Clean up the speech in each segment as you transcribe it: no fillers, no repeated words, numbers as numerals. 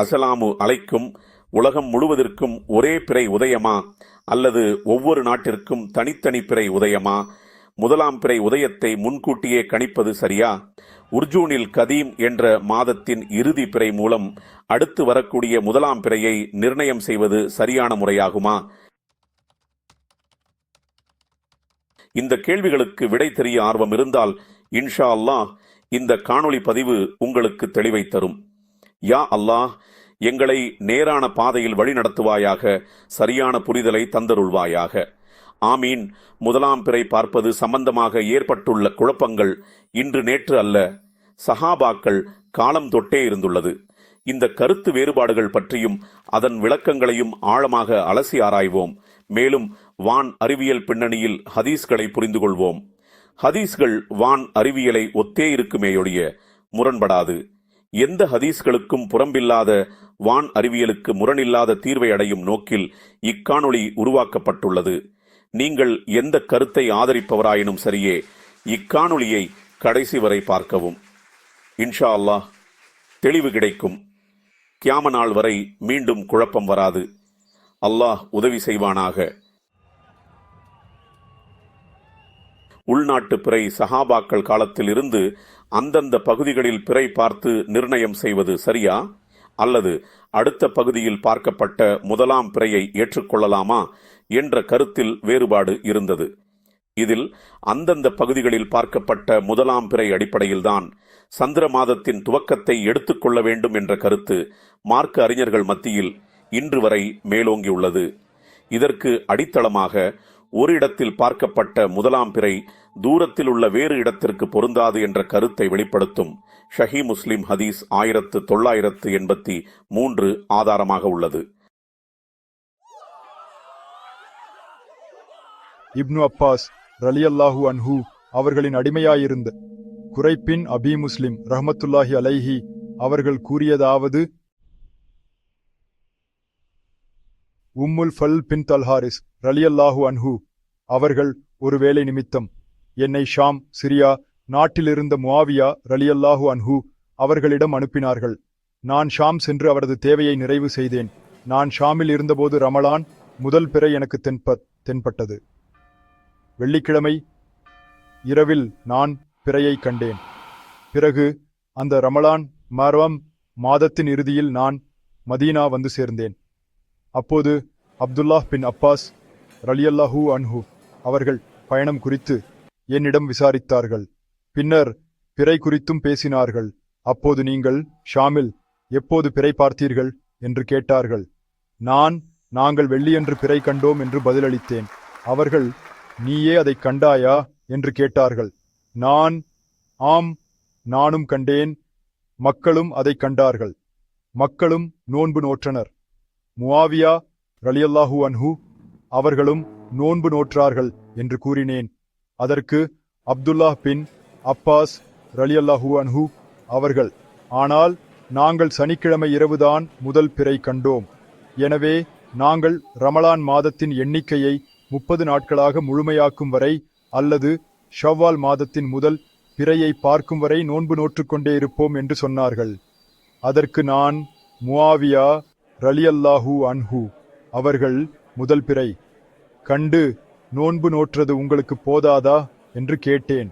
அஸ்ஸலாமு அலைக்கும் உலகம் முழுவதற்கும் ஒரே பிறை உதயமா அல்லது ஒவ்வொரு நாட்டிற்கும் தனித்தனி பிறை உதயமா? முதலாம் பிறை உதயத்தை முன்கூட்டியே கணிப்பது சரியா? உர்ஜூனில் கதீம் என்ற மாதத்தின் இறுதி பிறை மூலம் அடுத்து வரக்கூடிய முதலாம் பிறையை நிர்ணயம் செய்வது சரியான முறையாகுமா? இந்த கேள்விகளுக்கு விடை தெரிய ஆர்வம் இருந்தால் இன்ஷா அல்லாஹ் இந்த காணொளி பதிவு உங்களுக்கு தெளிவை தரும். யா அல்லாஹ், எங்களை நேரான பாதையில் வழி நடத்துவாயாக, சரியான புரிதலை தந்தருள்வாயாக. ஆமீன். முதலாம் பிறை பார்ப்பது சம்பந்தமாக ஏற்பட்டுள்ள குழப்பங்கள் இன்று நேற்று அல்ல, சஹாபாக்கள் காலம் தொட்டே இருந்துள்ளது. இந்த கருத்து வேறுபாடுகள் பற்றியும் அதன் விளக்கங்களையும் ஆழமாக அலசி ஆராய்வோம். மேலும் வான் அறிவியல் பின்னணியில் ஹதீஸ்களை புரிந்து கொள்வோம். ஹதீஸ்கள் வான் அறிவியலை ஒத்தே இருக்குமேயொழிய முரண்படாது. எந்த ஹதீஸ்களுக்கும் புறம்பில்லாத, வான் அறிவியலுக்கு முரணில்லாத தீர்வை அடையும் நோக்கில் இக்காணொளி உருவாக்கப்பட்டுள்ளது. நீங்கள் எந்த கருத்தை ஆதரிப்பவராயினும் சரியே, இக்காணொளியை கடைசி வரை பார்க்கவும். இன்ஷா அல்லாஹ் தெளிவு கிடைக்கும். கியாம நாள் வரை மீண்டும் குழப்பம் வராது. அல்லாஹ் உதவி செய்வானாக. உள்நாட்டு பிறை சஹாபாக்கள் காலத்தில் இருந்து அந்தந்த பகுதிகளில் பிறை பார்த்து நிர்ணயம் செய்வது சரியா, அல்லது அடுத்த பகுதியில் பார்க்கப்பட்ட முதலாம் பிறையை ஏற்றுக்கொள்ளலாமா என்ற கருத்தில் வேறுபாடு இருந்தது. இதில் அந்தந்த பகுதிகளில் பார்க்கப்பட்ட முதலாம் பிறை அடிப்படையில்தான் சந்திர மாதத்தின் துவக்கத்தை எடுத்துக்கொள்ள வேண்டும் என்ற கருத்து மார்க்க அறிஞர்கள் மத்தியில் இன்று வரை மேலோங்கியுள்ளது. இதற்கு அடித்தளமாக ஒரு இடத்தில் பார்க்கப்பட்ட முதலாம் பிறை தூரத்தில் உள்ள வேறு இடத்திற்கு பொருந்தாது என்ற கருத்தை வெளிப்படுத்தும் ஷஹீ முஸ்லிம் ஹதீஸ் 1983 ஆதாரமாக உள்ளது. இப்னு அப்பாஸ் ரலியல்லாஹு அன்ஹு அவர்களின் அடிமையாயிருந்த குரைப்பின் அபி முஸ்லிம் ரஹ்மத்துல்லாஹி அலைஹி அவர்கள் கூறியதாவது: உம்முல் ஃபல் பின் தல்ஹாரிஸ் ரலியல்லாஹு அன்ஹு அவர்கள் ஒரு வேலை நிமித்தம் என்னை ஷாம் சிரியா நாட்டிலிருந்த முஆவியா ரலியல்லாஹு அன்ஹு அவர்களிடம் அனுப்பினார்கள். நான் ஷாம் சென்று அவரது தேவையை நிறைவு செய்தேன். நான் ஷாமில் இருந்தபோது ரமலான் முதல் பிறை எனக்கு தென்பட்டது. வெள்ளிக்கிழமை இரவில் நான் பிறையை கண்டேன். பிறகு அந்த ரமலான் மர்வம் மாதத்தின் இறுதியில் நான் மதீனா வந்து சேர்ந்தேன். அப்போது அப்துல்லாஹ் பின் அப்பாஸ் ரலியல்லாஹு அன்ஹு அவர்கள் பயணம் குறித்து என்னிடம் விசாரித்தார்கள். பின்னர் பிறை குறித்தும் பேசினார்கள். அப்போது நீங்கள் ஷாமில் எப்போது பிறை பார்த்தீர்கள் என்று கேட்டார்கள். நாங்கள் வெள்ளியன்று பிறை கண்டோம் என்று பதிலளித்தேன். அவர்கள், நீயே அதை கண்டாயா என்று கேட்டார்கள். ஆம், நானும் கண்டேன். மக்களும் அதை கண்டார்கள். மக்களும் நோன்பு நோற்றனர். முஆவியா ரலியல்லாஹு அன்ஹு அவர்களும் நோன்பு நோற்றார்கள் என்று கூறினேன். அதற்கு அப்துல்லாஹ் பின் அப்பாஸ் ரலியல்லாஹு அன்ஹு அவர்கள், ஆனால் நாங்கள் சனிக்கிழமை இரவுதான் முதல் பிறை கண்டோம். எனவே நாங்கள் ரமலான் மாதத்தின் எண்ணிக்கையை 30 நாட்களாக முழுமையாக்கும் வரை அல்லது ஷவ்வால் மாதத்தின் முதல் பிறையை பார்க்கும் வரை நோன்பு நோற்றுக்கொண்டே இருப்போம் என்று சொன்னார்கள். அதற்கு நான், முஆவியா ரலியல்லாஹு அன்ஹு அவர்கள் முதல் பிறை கண்டு நோன்பு நோற்றது உங்களுக்கு போதாதா என்று கேட்டேன்.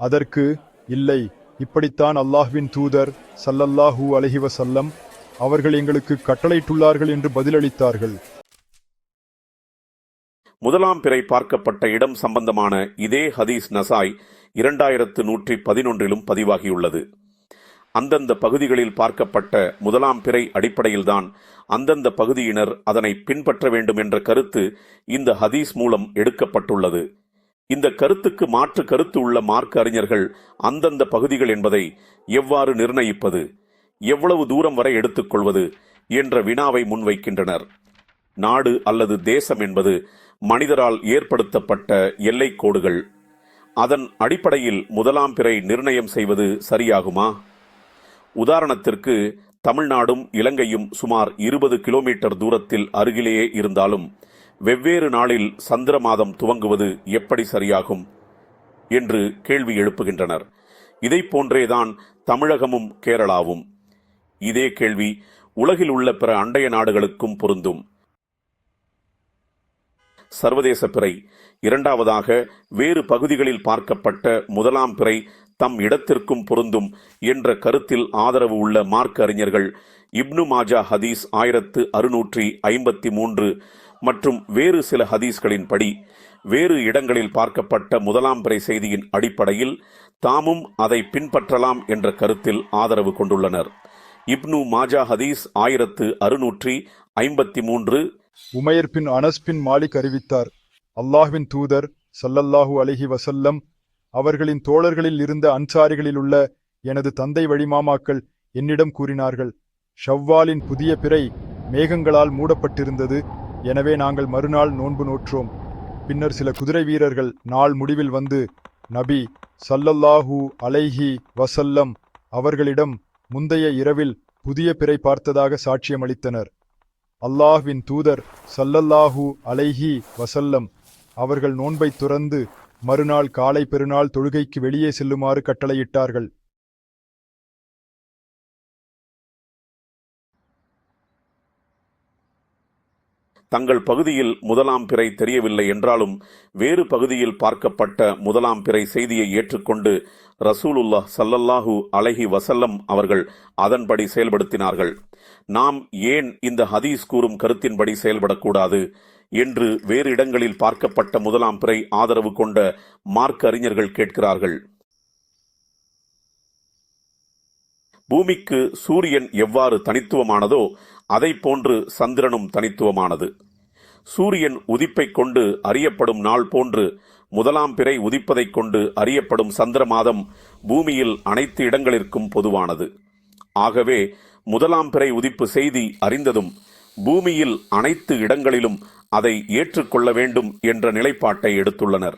அதற்கு, இல்லை, இப்படித்தான் அல்லாஹ்வின் தூதர் ஸல்லல்லாஹு அலைஹி வஸல்லம் அவர்கள் எங்களுக்கு கட்டளையிட்டுள்ளார்கள் என்று பதிலளித்தார்கள். முதலாம் பிறை பார்க்கப்பட்ட இடம் சம்பந்தமான இதே ஹதீஸ் நசாய் 2111 பதிவாகியுள்ளது. அந்தந்த பகுதிகளில் பார்க்கப்பட்ட முதலாம் பிறை அடிப்படையில்தான் அந்தந்த பகுதியினர் அதனை பின்பற்ற வேண்டும் என்ற கருத்து இந்த ஹதீஸ் மூலம் எடுக்கப்பட்டுள்ளது. இந்த கருத்துக்கு மாற்று கருத்து உள்ள மார்க்க அறிஞர்கள் அந்தந்த பகுதிகள் என்பதை எவ்வாறு நிர்ணயிப்பது, எவ்வளவு தூரம் வரை எடுத்துக்கொள்வது என்ற வினாவை முன்வைக்கின்றனர். நாடு அல்லது தேசம் என்பது மனிதரால் ஏற்படுத்தப்பட்ட எல்லைக் கோடுகள். அதன் அடிப்படையில் முதலாம் பிறை நிர்ணயம் செய்வது சரியாகுமா? உதாரணத்திற்கு, தமிழ்நாடும் இலங்கையும் சுமார் 20 கிலோமீட்டர் தூரத்தில் அருகிலேயே இருந்தாலும் வெவ்வேறு நாளில் சந்திர மாதம் துவங்குவது எப்படி சரியாகும் என்று கேள்வி எழுப்புகின்றனர். இதை போன்றேதான் தமிழகமும் கேரளாவும். இதே கேள்வி உலகில் உள்ள பிற அண்டைய நாடுகளுக்கும் பொருந்தும். சர்வதேச பிறை. இரண்டாவதாக, வேறு பகுதிகளில் பார்க்கப்பட்ட முதலாம் பிறை தம் இடத்திற்கும் பொருந்தும் என்ற கருத்தில் ஆதரவு உள்ள மார்க்க அறிஞர்கள் இப்னு மாஜா ஹதீஸ் 1653 மற்றும் வேறு சில ஹதீஸ்களின்படி வேறு இடங்களில் பார்க்கப்பட்ட முதலாம் பிறை செய்தியின் அடிப்படையில் தாமும் அதை பின்பற்றலாம் என்ற கருத்தில் ஆதரவு கொண்டுள்ளனர். இப்னு மாஜா ஹதீஸ் 1653. உமைர் பின் அனஸ் பின் மாலிக் அறிவித்தார், அல்லாஹ்வின் தூதர் ஸல்லல்லாஹு அலைஹி வஸல்லம் அவர்களின் தோழர்களில் இருந்த அன்சாரிகளில் உள்ள எனது தந்தை வழிமாமாக்கள் என்னிடம் கூறினார்கள், ஷவ்வாலின் புதிய பிறை மேகங்களால் மூடப்பட்டிருந்தது, எனவே நாங்கள் மறுநாள் நோன்பு நோற்றோம். பின்னர் சில குதிரை வீரர்கள் நாள் முடிவில் வந்து நபி ஸல்லல்லாஹு அலைஹி வஸல்லம் அவர்களிடம் முந்தைய இரவில் புதிய பிறை பார்த்ததாக சாட்சியமளித்தனர். அல்லாஹ்வின் தூதர் ஸல்லல்லாஹு அலைஹி வஸல்லம் அவர்கள் நோன்பை துறந்து மறுநாள் காலை பெருநாள் தொழுகைக்கு வெளியே செல்லுமாறு கட்டளையிட்டார்கள். தங்கள் பகுதியில் முதலாம் பிறை தெரியவில்லை என்றாலும் வேறு பகுதியில் பார்க்கப்பட்ட முதலாம் பிறை செய்தியை ஏற்றுக்கொண்டு ரசூலுல்லாஹ் ஸல்லல்லாஹு அலைஹி வஸல்லம் அவர்கள் அதன்படி செயல்படுத்தினார்கள். நாம் ஏன் இந்த ஹதீஸ் கூறும் கருத்தின்படி செயல்படக்கூடாது என்று வேறு இடங்களில் பார்க்கப்பட்ட முதலாம் பிறை ஆதரவு கொண்ட மார்க்க அறிஞர்கள் கேட்கிறார்கள். பூமிக்கு சூரியன் எவ்வாறு தனித்துவமானதோ அதை போன்று சந்திரனும் தனித்துவமானது. சூரியன் உதிப்பைக் கொண்டு அறியப்படும் நாள் போன்று முதலாம் பிறை உதிப்பதைக் கொண்டு அறியப்படும் சந்திர மாதம் பூமியில் அனைத்து இடங்களிற்கும் பொதுவானது. ஆகவே முதலாம் பிறை உதிப்பு செய்தி அறிந்ததும் பூமியில் அனைத்து இடங்களிலும் அதை ஏற்றுக்கொள்ள வேண்டும் என்ற நிலைப்பாட்டை எடுத்துள்ளனர்.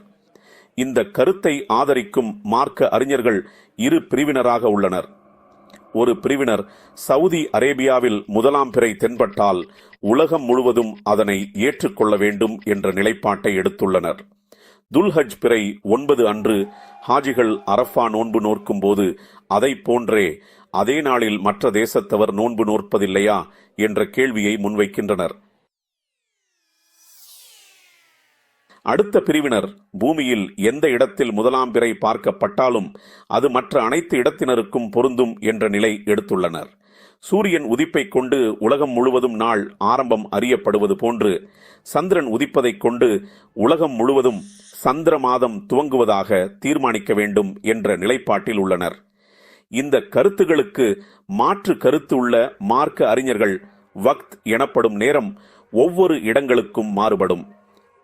இந்த கருத்தை ஆதரிக்கும் மார்க்க அறிஞர்கள் இரு பிரிவினராக உள்ளனர். ஒரு பிரிவினர் சவுதி அரேபியாவில் முதலாம் பிறை தென்பட்டால் உலகம் முழுவதும் அதனை ஏற்றுக்கொள்ள வேண்டும் என்ற நிலைப்பாட்டை எடுத்துள்ளனர். துல்ஹஜ் பிறை 9 அன்று ஹாஜிகள் அரஃபா நோன்பு நோக்கும் போது அதை போன்றே அதே நாளில் மற்ற தேசத்தவர் நோன்பு நோற்பதில்லையா என்ற கேள்வியை முன்வைக்கின்றனர். அடுத்த பிரிவினர் பூமியில் எந்த இடத்தில் முதலாம் பிறை பார்க்கப்பட்டாலும் அது மற்ற அனைத்து இடத்தினருக்கும் பொருந்தும் என்ற நிலை எடுத்துள்ளனர். சூரியன் உதிப்பைக் கொண்டு உலகம் முழுவதும் நாள் ஆரம்பம் அறியப்படுவது போன்று சந்திரன் உதிப்பதைக் கொண்டு உலகம் முழுவதும் சந்திர மாதம் துவங்குவதாக தீர்மானிக்க வேண்டும் என்ற நிலைப்பாட்டில் உள்ளனர். இந்த கருத்துகளுக்கு மாற்று கருத்து உள்ள மார்க்க அறிஞர்கள் வக்த் எனப்படும் நேரம் ஒவ்வொரு இடங்களுக்கும் மாறுபடும்.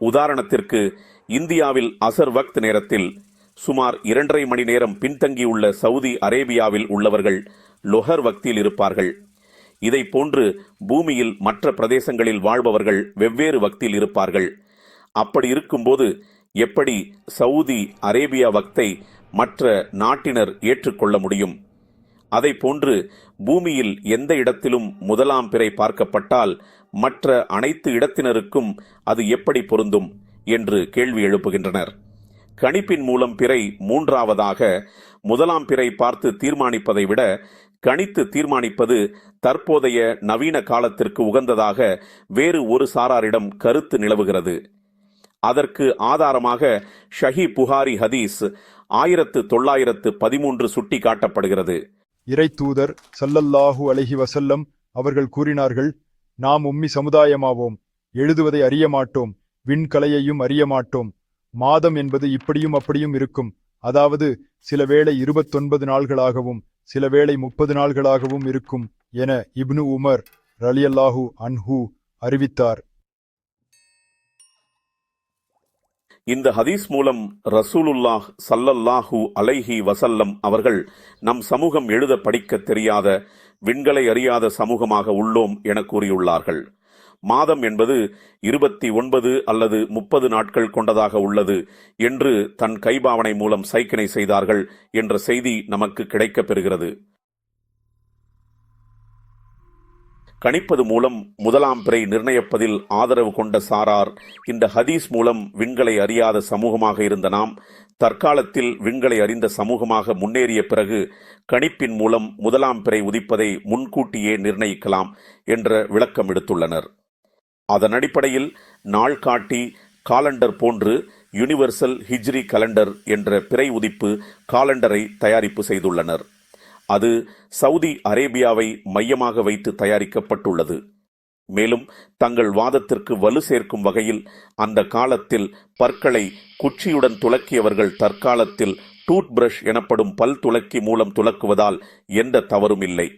உதாரணத்திற்கு, இந்தியாவில் அசர் வக்த் நேரத்தில் சுமார் 2.5 மணி நேரம் பின்தங்கியுள்ள சவுதி அரேபியாவில் உள்ளவர்கள் லொஹர் வக்தில் இருப்பார்கள். இதை போன்று பூமியில் மற்ற பிரதேசங்களில் வாழ்பவர்கள் வெவ்வேறு வக்தில் இருப்பார்கள். அப்படி இருக்கும்போது எப்படி சவுதி அரேபியா வக்தை மற்ற நாட்டினர் ஏற்றுக்கொள்ள முடியும்? அதை போன்று பூமியில் எந்த இடத்திலும் முதலாம் பிறை பார்க்கப்பட்டால் மற்ற அனைத்து இடத்தினருக்கும் அது எப்படி பொருந்தும் என்று கேள்வி எழுப்புகின்றனர். கணிப்பின் மூலம் பிறை மூன்றாவதாக முதலாம் பிறை பார்த்து தீர்மானிப்பதை விட கணித்து தீர்மானிப்பது தற்போதைய நவீன காலத்திற்கு உகந்ததாக வேறு ஒரு சாராரிடம் கருத்து நிலவுகிறது. அதற்கு ஆதாரமாக ஷஹி புகாரி ஹதீஸ் 1913 சுட்டி காட்டப்படுகிறது. இறை தூதர் ஸல்லல்லாஹு அலைஹி வஸல்லம் அவர்கள் கூறினார்கள், நாம் உம்மி சமுதாயமாவோம், எழுதுவதை அறிய மாட்டோம், விண்கலையையும் அறிய மாட்டோம். மாதம் என்பது இப்படியும் அப்படியும் இருக்கும், அதாவது சில வேளை 29 நாள்களாகவும் சில வேளை 30 நாள்களாகவும் இருக்கும் என இப்னு உமர் ரலியல்லாஹு அன்ஹு அறிவித்தார். இந்த ஹதீஸ் மூலம் ரசூலுல்லாஹ் ஸல்லல்லாஹு அலைஹி வஸல்லம் அவர்கள் நம் சமூகம் எழுத படிக்க தெரியாத விண்களை அறியாத சமூகமாக உள்ளோம் என கூறியுள்ளார்கள். மாதம் என்பது 29 அல்லது 30 நாட்கள் கொண்டதாக உள்ளது என்று தன் கைபாவனை மூலம் சைக்கினை செய்தார்கள் என்ற செய்தி நமக்கு கிடைக்கப் பெறுகிறது. கணிப்பது மூலம் முதலாம் பிறை நிர்ணயிப்பதில் ஆதரவு கொண்ட சாரார் இந்த ஹதீஸ் மூலம் விண்களை அறியாத சமூகமாக இருந்த நாம் தற்காலத்தில் விண்களை அறிந்த சமூகமாக முன்னேறிய பிறகு கணிப்பின் மூலம் முதலாம் பிறை உதிப்பதை முன்கூட்டியே நிர்ணயிக்கலாம் என்ற விளக்கம் எடுத்துள்ளனர். அதன் அடிப்படையில் நாள் காட்டி காலண்டர் போன்று யுனிவர்சல் ஹிஜ்ரி கலண்டர் என்ற பிறை உதிப்பு காலண்டரை தயாரிப்பு செய்துள்ளனர். அது சவுதி அரேபியாவை மையமாக வைத்து தயாரிக்கப்பட்டுள்ளது. மேலும் தங்கள் வாதத்திற்கு வலு சேர்க்கும் வகையில் அந்த காலத்தில் பற்களை குச்சியுடன் துலக்கியவர்கள் தற்காலத்தில் டூத் பிரஷ் எனப்படும் பல் துலக்கி மூலம் துலக்குவதால் எந்த தவறும் இல்லை,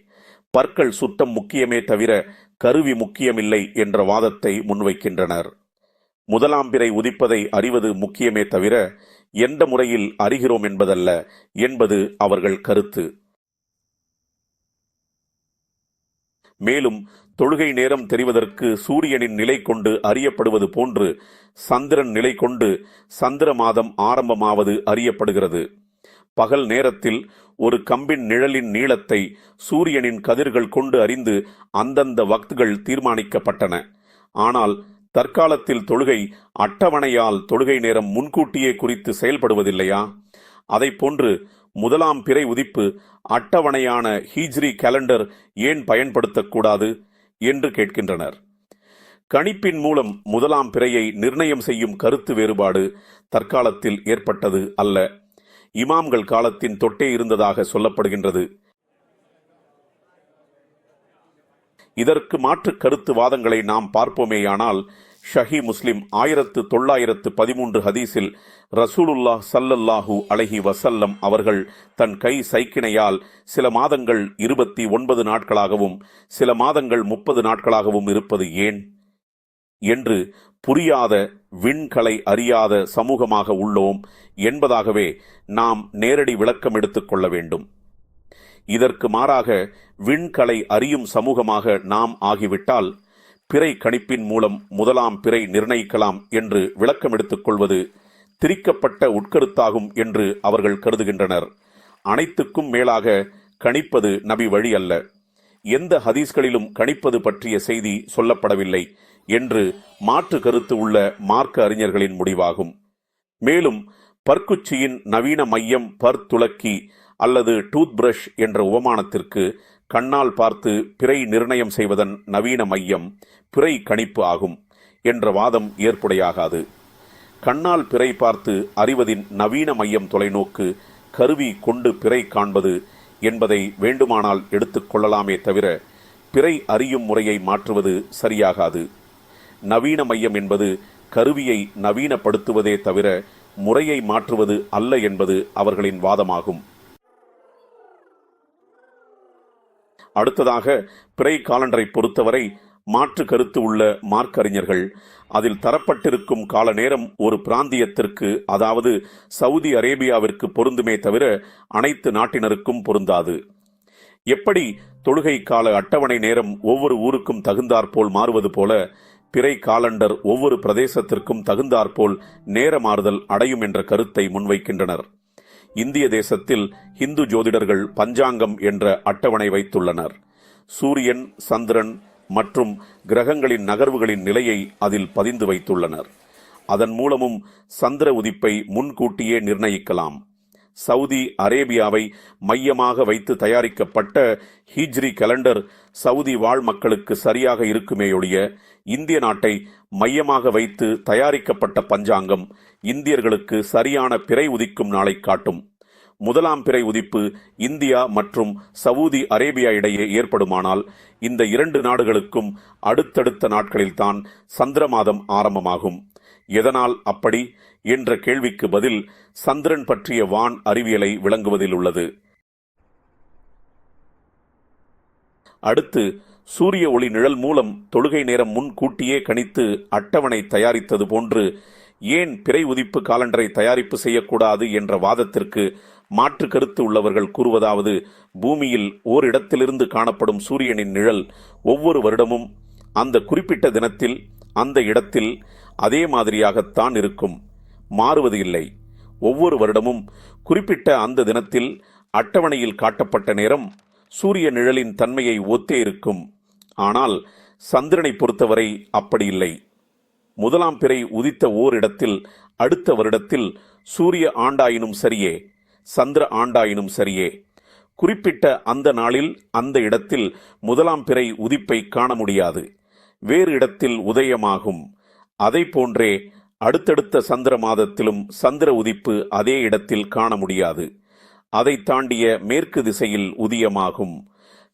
பற்கள் சுத்தம் முக்கியமே தவிர கருவி முக்கியமில்லை என்ற வாதத்தை முன்வைக்கின்றனர். முதலாம் பிறை உதிப்பதை அறிவது முக்கியமே தவிர எந்த முறையில் அறிகிறோம் என்பதல்ல என்பது அவர்கள் கருத்து. மேலும் தொழுகை நேரம் தெரிவதற்கு சூரியனின் நிலை கொண்டு அறியப்படுவது போன்று சந்திரன் நிலை கொண்டு சந்திர மாதம் ஆரம்பமாவது அறியப்படுகிறது. பகல் நேரத்தில் ஒரு கம்பின் நிழலின் நீளத்தை சூரியனின் கதிர்கள் கொண்டு அறிந்து அந்தந்த வக்துகள் தீர்மானிக்கப்பட்டன. ஆனால் தற்காலத்தில் தொழுகை அட்டவணையால் தொழுகை நேரம் முன்கூட்டியே குறித்து செயல்படுவதில்லையா? அதைப்போன்று முதலாம் பிறை உதிப்பு அட்டவணையான ஹிஜ்ரி கேலண்டர் ஏன் பயன்படுத்தக்கூடாது என்று கேட்கின்றனர். கணிப்பின் மூலம் முதலாம் பிறையை நிர்ணயம் செய்யும் கருத்து வேறுபாடு தற்காலத்தில் ஏற்பட்டது அல்ல, இமாம்கள் காலத்தின் தொட்டே இருந்ததாக சொல்லப்படுகின்றது. இதற்கு மாற்று கருத்து வாதங்களை நாம் பார்ப்போமேயானால் ஷஹி முஸ்லிம் 1913 ஹதீஸில் ரசூலுல்லாஹ் ஸல்லல்லாஹு அலைஹி வஸல்லம் அவர்கள் தன் கை சைக்கிணையால் சில மாதங்கள் 29 நாட்களாகவும் சில மாதங்கள் 30 நாட்களாகவும் இருப்பது ஏன் என்று புரியாத விண்களை அறியாத சமூகமாக உள்ளோம் என்பதாகவே நாம் நேரடி விளக்கம் எடுத்துக்கொள்ள வேண்டும். இதற்கு மாறாக விண்களை அறியும் சமூகமாக நாம் ஆகிவிட்டால் பிறை கணிப்பின் மூலம் முதலாம் பிறை நிர்ணயிக்கலாம் என்று விளக்கம் எடுத்துக் கொள்வது திரிக்கப்பட்ட உட்கருத்தாகும் என்று அவர்கள் கருதுகின்றனர். அனைத்துக்கும் மேலாக கணிப்பது நபி வழி அல்ல, எந்த ஹதீஸ்களிலும் கணிப்பது பற்றிய செய்தி சொல்லப்படவில்லை என்று மாற்று கருத்து உள்ள மார்க்க அறிஞர்களின் முடிவாகும். மேலும் பற்குச்சியின் நவீன மையம் பர் துலக்கி அல்லது டூத் பிரஷ் என்ற உபமானத்திற்கு கண்ணால் பார்த்து பிறை நிர்ணயம் செய்வதன் நவீன மையம் பிறை கணிப்பு ஆகும் என்ற வாதம் ஏற்புடையாகாது. கண்ணால் பிறை பார்த்து அறிவதின் நவீன மையம் தொலைநோக்கு கருவி கொண்டு பிறை காண்பது என்பதை வேண்டுமானால் எடுத்துக்கொள்ளலாமே தவிர பிறை அறியும் முறையை மாற்றுவது சரியாகாது. நவீன மையம் என்பது கருவியை நவீனப்படுத்துவதே தவிர முறையை மாற்றுவது அல்ல என்பது அவர்களின் வாதமாகும். அடுத்ததாக பிறை காலண்டரை பொறுத்தவரை மாற்று கருத்து உள்ள மார்க்க அறிஞர்கள் அதில் தரப்பட்டிருக்கும் கால நேரம் ஒரு பிராந்தியத்திற்கு, அதாவது சவுதி அரேபியாவிற்கு பொருந்துமே தவிர அனைத்து நாட்டினருக்கும் பொருந்தாது. எப்படி தொழுகை கால அட்டவணை நேரம் ஒவ்வொரு ஊருக்கும் தகுந்தாற்போல் மாறுவது போல பிறை காலண்டர் ஒவ்வொரு பிரதேசத்திற்கும் தகுந்தாற்போல் நேர மாறுதல் அடையும் என்ற கருத்தை முன்வைக்கின்றனர். இந்திய தேசத்தில் இந்து ஜோதிடர்கள் பஞ்சாங்கம் என்ற அட்டவணை வைத்துள்ளனர். சூரியன், சந்திரன் மற்றும் கிரகங்களின் நகர்வுகளின் நிலையை அதில் பதிந்து வைத்துள்ளனர். அதன் மூலமும் சந்திர உதிப்பை முன்கூட்டியே நிர்ணயிக்கலாம். சவுதி அரேபியாவை மையமாக வைத்து தயாரிக்கப்பட்ட ஹிஜ்ரி கேலண்டர் சவுதி வாழ் மக்களுக்கு சரியாக இருக்குமேயொழிய இந்திய நாட்டை மையமாக வைத்து தயாரிக்கப்பட்ட பஞ்சாங்கம் இந்தியர்களுக்கு சரியான பிறை உதிக்கும் நாளை காட்டும். முதலாம் பிறை உதிப்பு இந்தியா மற்றும் சவுதி அரேபியா இடையே ஏற்படுமானால் இந்த இரண்டு நாடுகளுக்கும் அடுத்தடுத்த நாட்களில்தான் சந்திர மாதம் ஆரம்பமாகும். எதனால் அப்படி என்ற கேள்விக்கு பதில் சந்திரன் பற்றிய வான் அறிவியலை விளங்குவதில் உள்ளது. அடுத்து சூரிய ஒளி நிழல் மூலம் தொழுகை நேரம் முன்கூட்டியே கணித்து அட்டவணை தயாரித்தது போன்று ஏன் பிறை உதிப்பு காலண்டரை தயாரிப்பு செய்யக்கூடாது என்ற வாதத்திற்கு மாற்று கருத்து உள்ளவர்கள் கூறுவதாவது, பூமியில் ஓரிடத்திலிருந்து காணப்படும் சூரியனின் நிழல் ஒவ்வொரு வருடமும் அந்த குறிப்பிட்ட தினத்தில் அந்த இடத்தில் அதே மாதிரியாகத்தான் இருக்கும், மாறுவது இல்லை. ஒவ்வொரு வருடமும் குறிப்பிட்ட அந்த தினத்தில் அட்டவணையில் காட்டப்பட்ட நேரம் சூரிய நிழலின் தன்மையை ஒத்தே இருக்கும். ஆனால் சந்திரனை பொறுத்தவரை அப்படி இல்லை. முதலாம் பிறை உதித்த ஓரிடத்தில் அடுத்த வருடத்தில் சூரிய ஆண்டாயினும் சரியே, சந்திர ஆண்டாயினும் சரியே, குறிப்பிட்ட அந்த நாளில் அந்த இடத்தில் முதலாம் பிறை உதிப்பை காண முடியாது. வேறு இடத்தில் உதயமாகும். அதை போன்றே அடுத்தடுத்த சந்திர மாதத்திலும் சந்திர உதிப்பு அதே இடத்தில் காண முடியாது. அதை தாண்டிய மேற்கு திசையில் உதயமாகும்.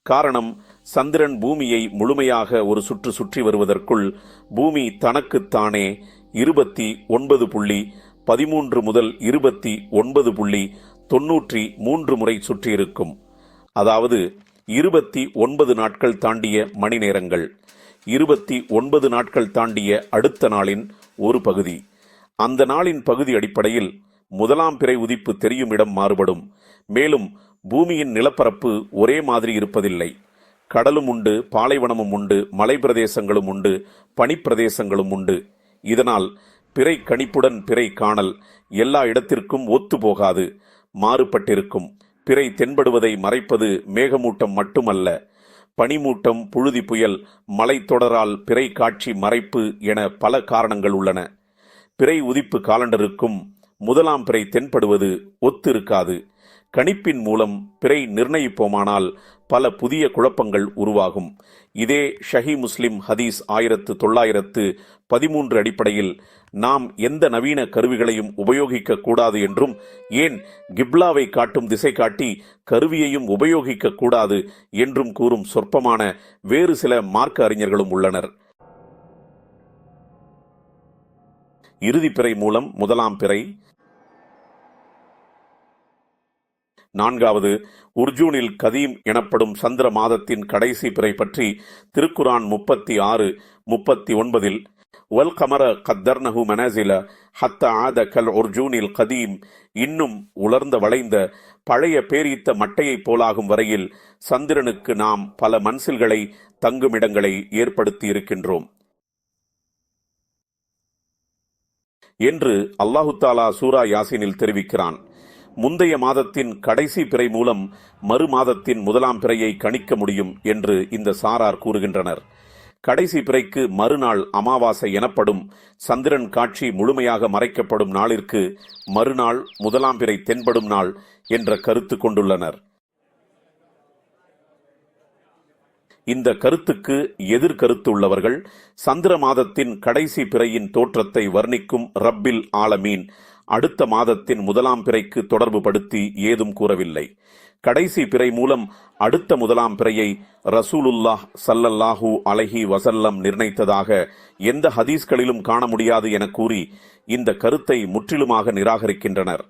காரணம், சந்திரன் பூமியை முழுமையாக ஒரு சுற்று சுற்றி வருவதற்குள் பூமி தனக்குத்தானே 29.13 முதல் 29.93 முறை சுற்றியிருக்கும். அதாவது 29 நாட்கள் தாண்டிய மணி நேரங்கள், 29 நாட்கள் தாண்டிய அடுத்த நாளின் ஒரு பகுதி. அந்த நாளின் பகுதி அடிப்படையில் முதலாம் பிறை உதிப்பு தெரியும் இடம் மாறுபடும். மேலும் பூமியின் நிலப்பரப்பு ஒரே மாதிரி இருப்பதில்லை. கடலும் உண்டு, பாலைவனமும் உண்டு, மலை பிரதேசங்களும் உண்டு, பனிப்பிரதேசங்களும் உண்டு. இதனால் பிறை கணிப்புடன் பிறை காணல் எல்லா இடத்திற்கும் ஒத்து போகாது, மாறுபட்டிருக்கும். பிறை தென்படுவதை மறைப்பது மேகமூட்டம் மட்டுமல்ல, பனிமூட்டம், புழுதி புயல், மலைத்தொடரால் பிறை காட்சி மறைப்பு என பல காரணங்கள் உள்ளன. பிறை உதிப்பு காலண்டருக்கும் முதலாம் பிறை தென்படுவது ஒத்து இருக்காது. கணிப்பின் மூலம் பிறை நிர்ணயிப்போமானால் பல புதிய குழப்பங்கள் உருவாகும். இதே ஷஹி முஸ்லிம் ஹதீஸ் 1913 அடிப்படையில் நாம் எந்த நவீன கருவிகளையும் உபயோகிக்க கூடாது என்றும், ஏன் கிப்லாவை காட்டும் திசை காட்டி கருவியையும் உபயோகிக்க கூடாது என்றும் கூறும் சொற்பமான வேறு சில மார்க்க அறிஞர்களும் உள்ளனர். இறுதி பிறை மூலம் முதலாம் பிறை. 4வது, உர்ஜூனில் கதீம் எனப்படும் சந்திர மாதத்தின் கடைசி பிறை பற்றி திருக்குரான் 36:39 வல் கமர கத்தர்னஹு மனாசில ஹத்த ஆத கல் உர்ஜூனில் கதீம், இன்னும் உலர்ந்த வளைந்த பழைய பேரீத்த மட்டையைப் போலாகும் வரையில் சந்திரனுக்கு நாம் பல மன்சில்களை, தங்குமிடங்களை ஏற்படுத்தி இருக்கின்றோம் என்று அல்லாஹு தாலா சூரா யாசினில் தெரிவிக்கிறான். முந்தைய மாதத்தின் கடைசி பிறை மூலம் மறு மாதத்தின் முதலாம் பிறையை கணிக்க முடியும் என்று இந்த சாரார் கூறுகின்றனர். கடைசி பிறைக்கு மறுநாள் அமாவாசை எனப்படும் சந்திரன் காட்சி முழுமையாக மறைக்கப்படும் நாளிற்கு மறுநாள் முதலாம் பிறை தென்படும் நாள் என்ற கருத்து கொண்டுள்ளனர். இந்த கருத்துக்கு எதிர்கருத்து உள்ளவர்கள் சந்திர மாதத்தின் கடைசி பிறையின் தோற்றத்தை வர்ணிக்கும் ரப்பில் ஆலமீன் அடுத்த மாதத்தின் முதலாம் பிறைக்கு தொடர்பு படுத்தி ஏதும் கூறவில்லை. கடைசி பிறை மூலம் அடுத்த முதலாம் பிறையை ரசூலுல்லாஹ் ஸல்லல்லாஹு அலைஹி வஸல்லம் நிர்ணயித்ததாக எந்த ஹதீஸ்களிலும் காண முடியாது என கூறி இந்த கருத்தை முற்றிலுமாக நிராகரிக்கின்றனர்.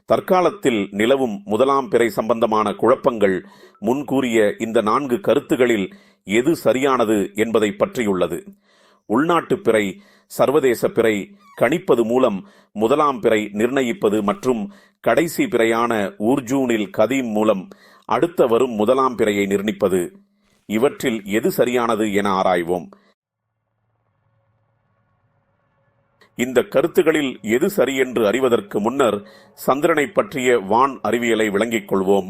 தற்காலத்தில் நிலவும் முதலாம் பிறை சம்பந்தமான குழப்பங்கள் முன்கூறிய இந்த 4 கருத்துகளில் எது சரியானது என்பதை பற்றியுள்ளது. உள்நாட்டு பிறை, சர்வதேச பிறை, கணிப்பது மூலம் முதலாம் பிறை நிர்ணயிப்பது மற்றும் கடைசி பிறையான ஊர்ஜூனில் கதீம் மூலம் அடுத்த வரும் முதலாம் பிறையை நிர்ணயிப்பது, இவற்றில் எது சரியானது என ஆராய்வோம். இந்த கருத்துகளில் எது சரி என்று அறிவதற்கு முன்னர் சந்திரனை பற்றிய வான் அறிவியலை விளங்கிக் கொள்வோம்.